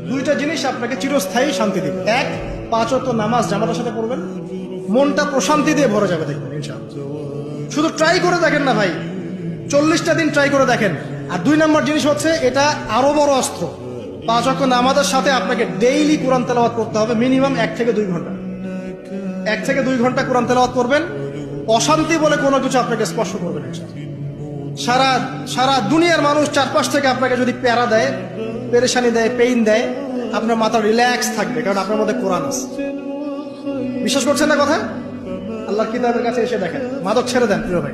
দুইটা জিনিস আপনাকে চিরস্থায়ী শান্তি দিবে। এক, 5 ওয়াক্ত নামাজ জামাতের সাথে পড়বেন, মনটা প্রশান্তি দিয়ে ভরে যাবে, দেখবেন ইনশাআল্লাহ। শুধু ট্রাই করে দেখেন না ভাই, 40টা দিন ট্রাই করে দেখেন। আর 2 নম্বর জিনিস হচ্ছে, এটা আরো বড় অস্ত্র। 5 ওয়াক্ত নামাজের সাথে আপনাকে ডেইলি কোরআন তেলাওয়াত করতে হবে, মিনিমাম 1 থেকে 2 ঘন্টা। 1 থেকে 2 ঘন্টা কোরআন তেলাওয়াত করবেন, অশান্তি বলে কোনো কিছু আপনাকে স্পর্শ করবে না ইনশাআল্লাহ। সারা দুনিয়ার মানুষ চারপাশ থেকে আপনাকে যদি প্যারা দেয়, পেরেশানি দেয়, পেইন দেয়, আপনার মাথা রিল্যাক্স থাকবে, কারণ আপনার মধ্যে কোরআন আছে। বিশ্বাস করছেন না কথা? আল্লাহর কিতাবের কাছে এসে দেখেন। মাদক ছেড়ে দেন প্রিয় ভাই।